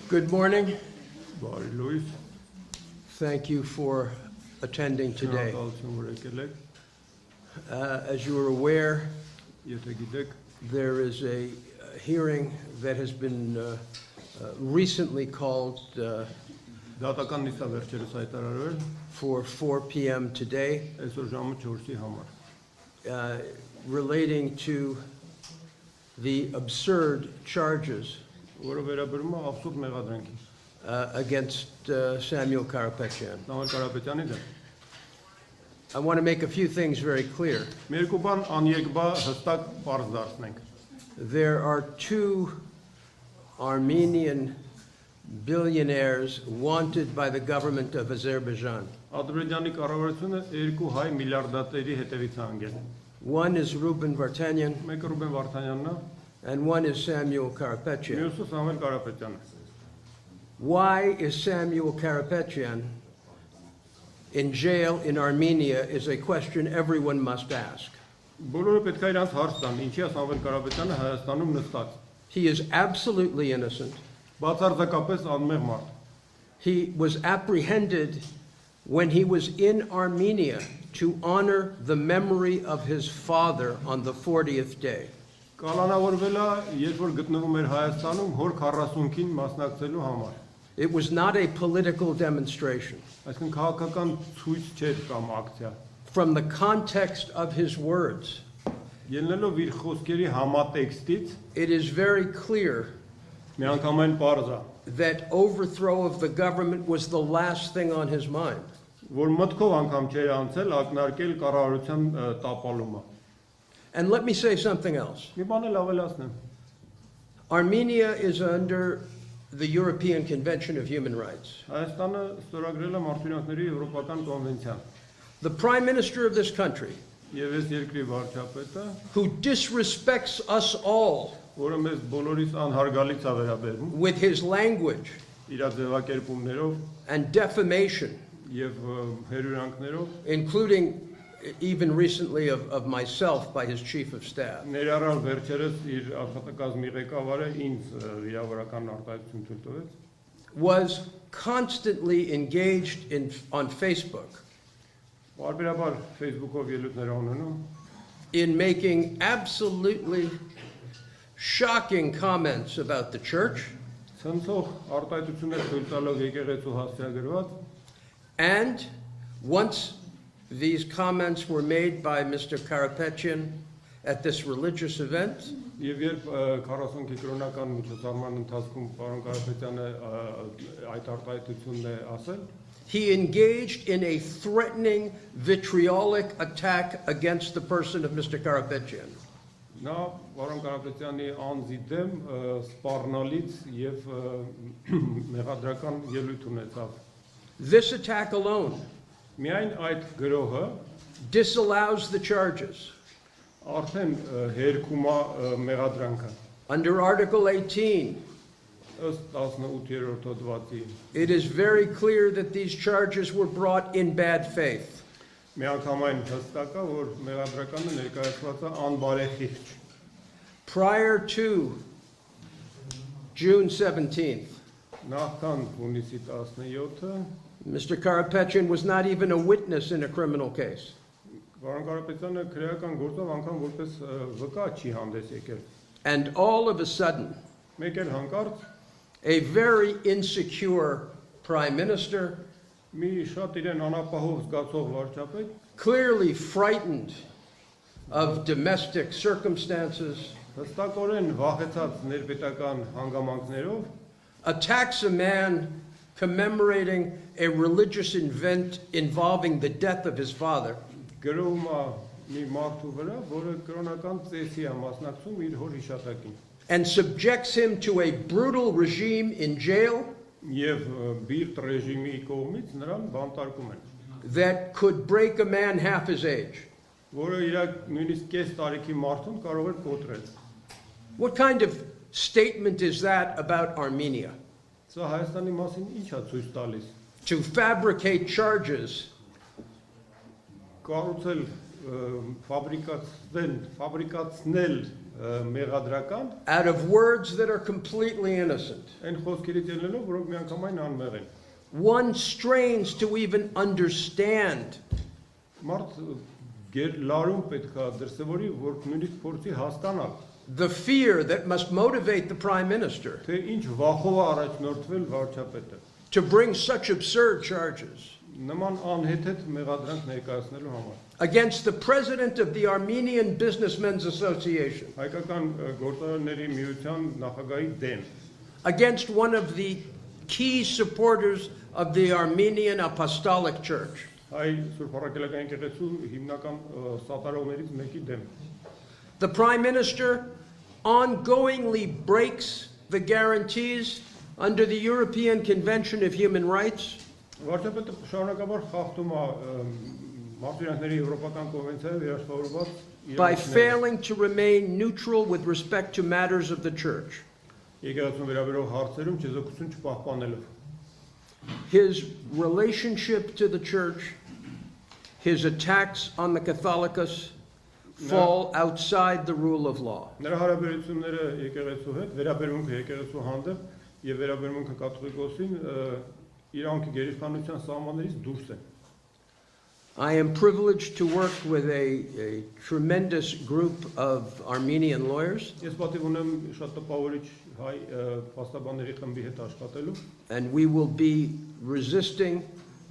Good morning. Բարի լույս, Thank you for attending today. շնորհակալություն, որ եկել եք, As you are aware, եթե գիտեք, there is a hearing that has been recently called դատական նիստա վերջերս հայտարարվել, for 4 p.m. today այսօր ժամը 4-ի համար, relating to the absurd charges որը վերաբերում է աբսուրդ մեղադրանքի, against Samuel Karapetyan. Սամվել Կարապետյանի դեմ։ I want to make a few things very clear. Մի երկու բան անեկբա հստակ պարզ դարձնենք։ There are two Armenian billionaires wanted by the government of Azerbaijan. Ադրբեջանի կառավարությունը 2 հայ միլիարդատերի հետևից է անգել։ One is Ruben Vartanyan Մեկը Ռուբեն Վարդանյանն է, and one is Samuel Karapetyan. մյուսը Սամվել Կարապետյանը։ Why is Samuel Karapetyan in jail in Armenia is a question everyone must ask. Բոլորը պետք է իրանց հարց տան, ինչի է Սամվել Կարապետյանը Հայաստանում նստած։ He is absolutely innocent. Բացարձակապես անմեղ մարդ։ He was apprehended when he was in Armenia to honor the memory of his father on the 40th day. Կալանավորվել է, երբ որ գտնվում էր Հայաստանում հոր 40-ին մասնակցելու համար։ It was not a political demonstration. Այսինքն քաղաքական ցույց չէր կամ ակցիա։ From the context of his words, Ելնելով իր խոսքերի համատեքստից, it is very clear միանգամայն պարզ է, that overthrow of the government was the last thing on his mind. որ մտքով անգամ չէր անցել ակնարկել կառավարության տապալումը։ And let me say something else. Մի բան էլ ավելացնեմ։ Armenia is under the European Convention of Human Rights. Հայաստանը ստորագրել է մարդու եվրոպական կոնվենցիան։ The Prime Minister of this country, Եվ այս երկրի վարչապետը, who disrespects us all որը մեզ բոլորիս անհարգալից է վերաբերում, with his language իր ձևակերպումներով and defamation, եւ հերյուրանքներով, including even recently of myself by his chief of staff, ներառալ վերջերս իր աշխատակազմի ղեկավարը ինձ վիրավորական արտահայտություն ցույց տվեց, was constantly engaged on Facebook բարբերաբար Facebook-ով ելույթներ ունենում, in making absolutely shocking comments about the church ցնցող արտահայտություններ ցույց տալով եկեղեցու հասցեագրված, and once these comments were made by Mr. Karapetyan at this religious event, եւ երբ 40 կրոնական միջոցառման ընթացքում պարոն Կարապետյանը այդ արտահայտությունն է ասել, he engaged in a threatening, vitriolic attack against the person of Mr. Karapetyan. նա պարոն Կարապետյանի անձի դեմ սպառնալից եւ մեղադրական ելույթ ունեցավ։ This attack alone Միայն այդ գրոհը disallows the charges. արդեն հերքում է մեղադրանքը։ Under Article 18, Ըստ 18-րդ հոդվածի it is very clear that these charges were brought in bad faith. միանգամայն հստակ է, որ մեղադրականը ներկայացված է անբարեխիղճ։ Prior to June 17th, Նախքան հունիսի 17-ը Mr. Karapetyan was not even a witness in a criminal case. Պարոն Կարապետյանը քրեական գործով անգամ որպես վկա չի հանդես եկել։ And all of a sudden, Մեկ էլ հանկարծ a very insecure prime minister, մի շատ իրեն անապահով զգացող վարչապետ, clearly frightened of domestic circumstances, հստակորեն վախեցած ներպետական հանգամանքներով, attacks a man commemorating a religious event involving the death of his father, գրում է մի մարդու վրա, որը կրոնական ծեսի է մասնակցում իր հոր հիշատակին։ and subjects him to a brutal regime in jail Եվ բիրտ ռեժիմի կողմից նրան բանտարկում են, that could break a man half his age. որը իր նույնիսկ կես տարիքի մարդուն կարող էր կոտրել։ What kind of statement is that about Armenia? Սա Հայաստանի մասին ինչ է ցույց տալիս։ To fabricate charges Կառուցել ֆաբրիկացնել մեղադրական, out of words that are completely innocent. այն խոսքերից ելնելով, որոնք միանգամայն անմեղ են։ One strains to even understand Մարդ լարում պետքա դրսևորի, որ նույնիսկ փորձի հասկանալ, the fear that must motivate the prime minister թե ինչ վախով է առաջնորդվել վարչապետը։ to bring such absurd charges Նման անհեթեթ մեղադրանք ներկայացնելու համար։ against the president of the Armenian Businessmen's Association, Հայկական գործարարների միության նախագահի դեմ, against one of the key supporters of the Armenian Apostolic Church. հայ Սուրբ Առաքելական եկեղեցու հիմնական սատարողներից մեկի դեմ։ The prime minister ongoingly breaks the guarantees under the European Convention of Human Rights Վարչապետը շարունակաբար խախտում է Մարդու Եվրոպական կոնվենցիայով երաշխավորված by իրավունքները։ failing to remain neutral with respect to matters of the church. Եկեղեցուն վերաբերող հարցերում չեզոքություն չպահպանելով։ His relationship to the church, his attacks on the Catholicos fall outside the rule of law. Նրա հարաբերությունները եկեղեցու հետ, վերաբերմունքը եկեղեցու հանդեպ եւ վերաբերմունքը կաթողիկոսին իրանքի գերիշխանության սահմաններից դուրս են։ I am privileged to work with a tremendous group of Armenian lawyers, Ես պատիվ ունեմ շատ տպավորիչ հայ փաստաբանների խմբի հետ աշխատելու and we will be resisting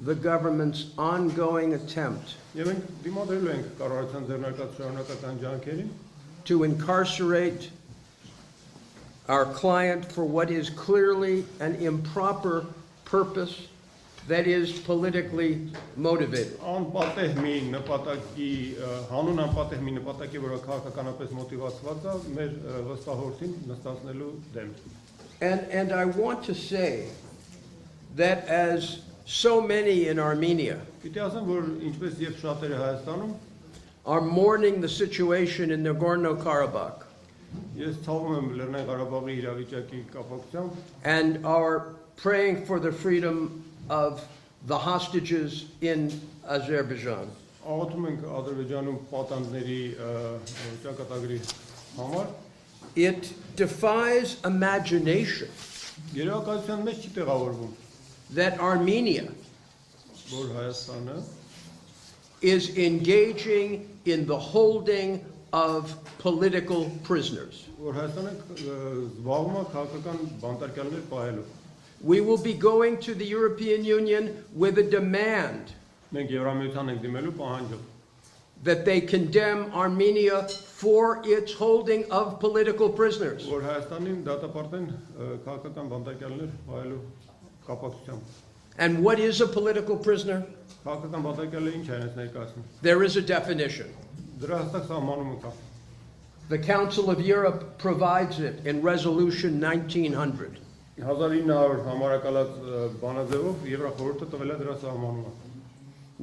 the government's ongoing attempt եւ մենք դիմադրելու ենք կառավարության ձեռնարկած շարունակական ջանքերին to incarcerate our client for what is clearly an improper purpose that is politically motivated. անպատեհ մի նպատակի հանուն անպատեհ մի նպատակի որը քաղաքականապես մոտիվացված է մեր վստահորդին նստացնելու դեմ։ And I want to say that as so many in Armenia Պիտի ասեմ, որ ինչպես եւ շատերը Հայաստանում are mourning the situation in Nagorno-Karabakh ես ցավում եմ Լեռնային Ղարաբաղի իրավիճակի կապակցությամբ and are praying for the freedom of the hostages in Azerbaijan. աղոթում ենք Ադրբեջանում պատանդների ճակատագրի համար It defies imagination Գերակայության մեջ չի տեղավորվում, that Armenia որ Հայաստանը is engaging in the holding of political prisoners. որ Հայաստանը զբաղվում է քաղաքական բանտարկյալներ պահելով։ We will be going to the European Union with a demand Մենք Եվրամիության ենք դիմելու պահանջով, that they condemn Armenia for its holding of political prisoners. որ Հայաստանին դատապարտեն քաղաքական բանտարկյալներ պահելու կապակցությամբ։ And what is a political prisoner? Քաղաքական բանտարկյալը ինչ է այս ներկայացնում։ There is a definition. Դրա հստակ սահմանումը կա։ The Council of Europe provides it in Resolution 1900. 1900 համարակալած բանաձևով Եվրախորհուրդը տվել է դրա սահմանումը։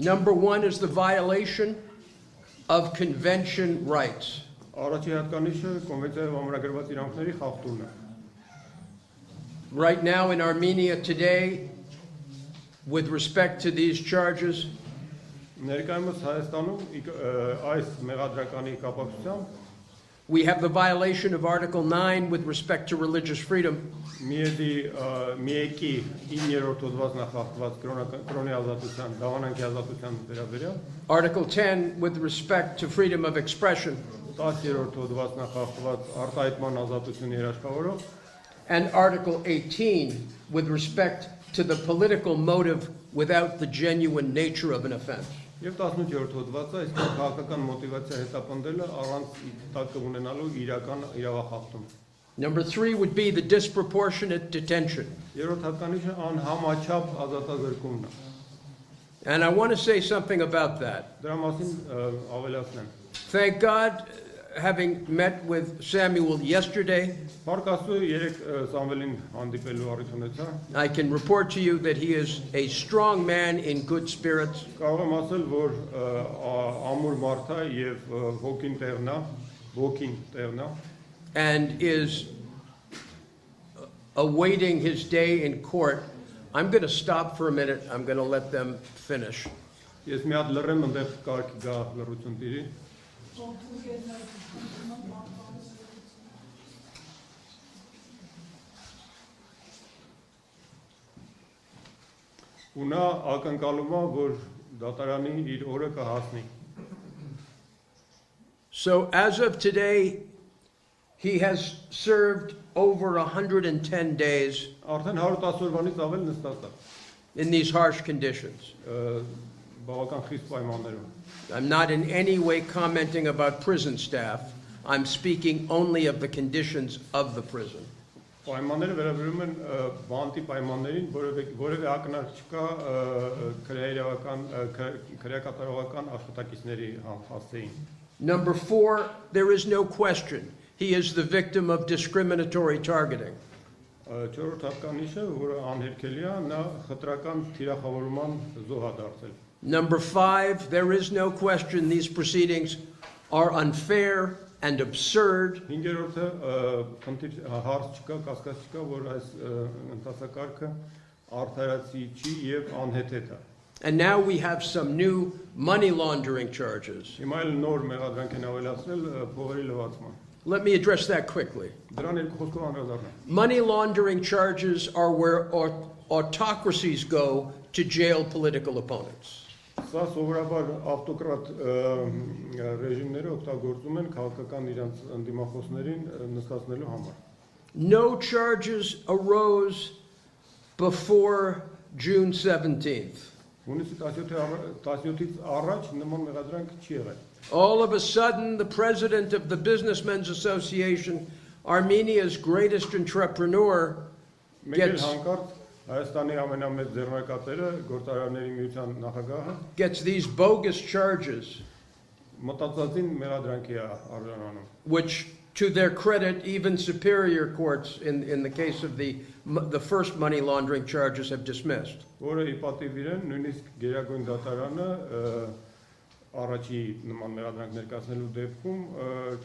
Number one is the violation of convention rights. Առաջի հատկանիշը կոնվենցիայով ամրագրված իրավունքների խախտումն է։ Right now in Armenia today, with respect to these charges, Ներկայումս Հայաստանում այս մեղադրականի կապակցությամբ we have the violation of Article 9 with respect to religious freedom. միեկի 9-րդ հոդվածն է խախտված կրոնի ազատության, դավանանքի ազատության վերաբերյալ, Article 10 with respect to freedom of expression. 10-րդ հոդվածն է խախտված արտահայտման ազատությունը երաշխավորող, And Article 18 with respect to the political motive without the genuine nature of an offense. Եվ 18-րդ հոդվածը այս քաղաքական մոտիվացիա հետապնդելը առանց տակը ունենալու իրական իրավախախտում։ Number 3 would be the disproportionate detention. Երրորդ հատկանիշը անհամաչափ ազատազրկումն է։ And I want to say something about that. Դրա մասին ավելացնեմ։ Thank God, having met with Samuel yesterday, Փառք Աստծո, երեք Սամվելին հանդիպելու առիթ ունեցա։ I can report to you that he is a strong man in good spirits. Կարող եմ ասել, որ ամուր մարդ է եւ ոգին տեղն է, And is awaiting his day in court. I'm going to stop for a minute. I'm going to let them finish. Ես մի հատ լռեմ, այնտեղ կարգ գա լռություն տիրի։ Ու նա ակնկալում է, որ դատարանի իր օրը կհասնի։ So as of today, he has served over 110 days Արդեն 110 օրվանից ավել նստած է։ in these harsh conditions. Բավական խիստ պայմաններում։ I'm not in any way commenting about prison staff. I'm speaking only of the conditions of the prison. Պայմանները վերաբերում են բանտի պայմաններին, որևէ ակնարկ չկա քրեակատարողական աշխատակիցների հասցեին։ Number 4, there is no question. He is the victim of discriminatory targeting. Չորրորդ հատկանիշը, որը անհերքելի է, նա խտրական թիրախավորման զոհ է դարձել։ Number 5, there is no question these proceedings are unfair and absurd. Հինգերորդը խնդիր հարց չկա, կասկած չկա, որ այս ընթացակարգը արդարացի չի եւ անհեթեթ է։ And now we have some new money laundering charges. Հիմա էլ նոր մեղադրանք են ավելացրել փողերի լվացման։ Let me address that quickly. Դրան երկու խոսքով անդրադառնամ։ Money laundering charges are where autocracies go to jail political opponents. Սա սովորաբար ավտոկրատ ռեժիմները օգտագործում են քաղաքական իրենց ընդդիմախոսներին նստացնելու համար։ No charges arose before June 17th. Հունիսի 17-ից առաջ նման մեղադրանք չի եղել։ All of a sudden, the president of the Businessmen's Association, Armenia's greatest entrepreneur, Մեկ հանկարծ Հայաստանի ամենամեծ ձեռնարկատերը գործարանների միության նախագահը gets these bogus charges, մտածածին մեղադրանքի է արժանանում, which, to their credit, even superior courts, in the case of the first money laundering charges, have dismissed. որը ի պատիվ իրեն նույնիսկ գերագույն դատարանը առաջի նման մեղադրանք ներկայացնելու դեպքում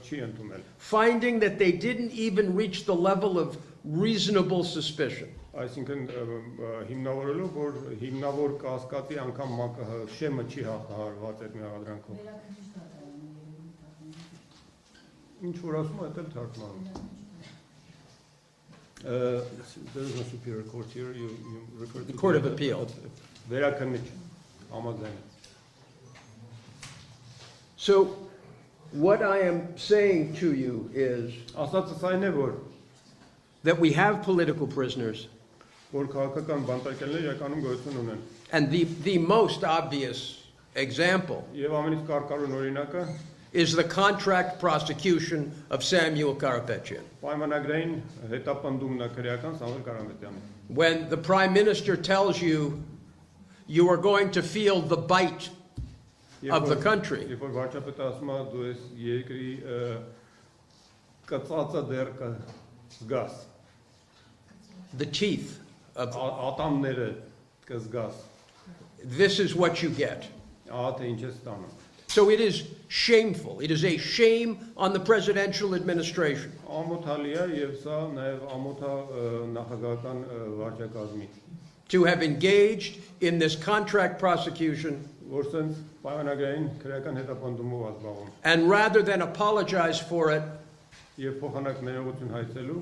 չի ընդունել։ Finding that they didn't even reach the level of reasonable suspicion. Այսինքն հիմնավորելով, որ հիմնավոր կասկածի անգամ շեմը չի հաղթահարված այդ մեղադրանքով։ Ինչ որ ասում է, դա թարգմանում։ There is no superior court here. You refer to The Court of Appeal. Վերաքննիչ համաձայն։ So, what I am saying to you is Ասածս այն է, որ that we have political prisoners, քաղաքական բանտարկելներ իրականում գոյություն ունեն։ and the most obvious example Եվ ամենից կարկառուն օրինակը is the contract prosecution of Samuel Karapetyan. պայմանագրային հետապնդումն է քրեական Սամվել Կարամետյանի։ When the Prime Minister tells you you are going to feel the bite of the country, Երբ որ վարչապետը ասում է դու ես երկրի կծածը դեռ կզգաս, the teeth of ատամները կզգաս, this is what you get. ահա թե ինչ է ստանում։ So it is shameful. It is a shame on the presidential administration. Ամոթալի է եւ սա նաեւ ամոթա նախագահական վարչակազմի, To have engaged in this contract prosecution, որ սենց պայմանագրային քրեական հետապնդումով ազբաղում and rather than apologize for it, եւ փոխանակ ներողություն հայցելու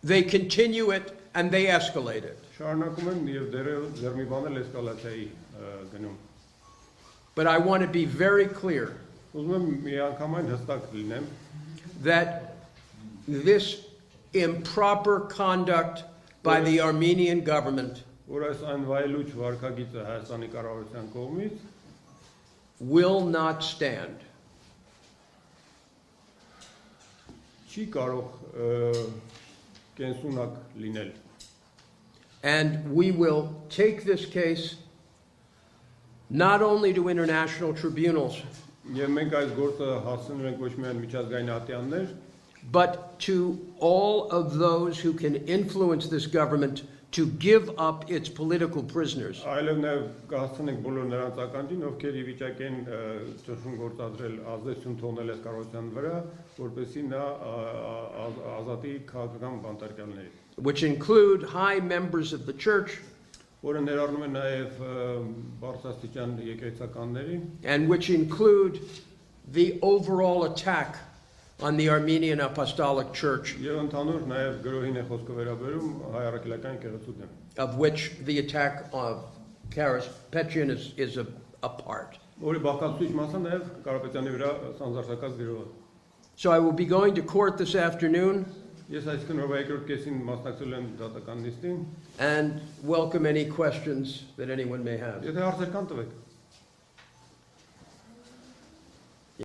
they continue it and they escalate it. շարունակում են եւ դեռ մի բան էլ էսկալացիայի գնում։ But I want to be very clear Ուզում եմ միանգամայն հստակ լինեմ, that this improper conduct by the Armenian government որ այս այն վայելուչ վարքագիծը Հայաստանի կառավարության կողմից will not stand. չի կարող կենսունակ լինել։ And we will take this case not only to international tribunals, Եվ մենք այս գործը հասցնում ենք ոչ միայն միջազգային ատյաններ, but to all of those who can influence this government to give up its political prisoners. այլև նաև կհասցնենք բոլոր նրանց ականջին, ովքեր ի վիճակ են ճնշում գործադրել, ազդեցություն թողնել այս կառավարության վրա, որպեսզի նա ազատի քաղաքական բանտարկյալների, Which include high members of the church, որը ներառնում է նաև բարձրաստիճան եկեղեցականների, and which include the overall attack on the Armenian Apostolic Church, եւ ընդհանուր նաև գրոհին է խոսքը վերաբերում հայ առաքելական եկեղեցու դեմ, of which the attack of Karapetyan is a part. որի բաղկացուցիչ մասը նաև Կարապետյանի վրա սանձարձակած գրոհը։ So I will be going to court this afternoon Ես այսքան օրվա երկրորդ կեսին մասնակցել եմ դատական նիստին, and welcome any questions that anyone may have. եթե հարցեր կան տվեք։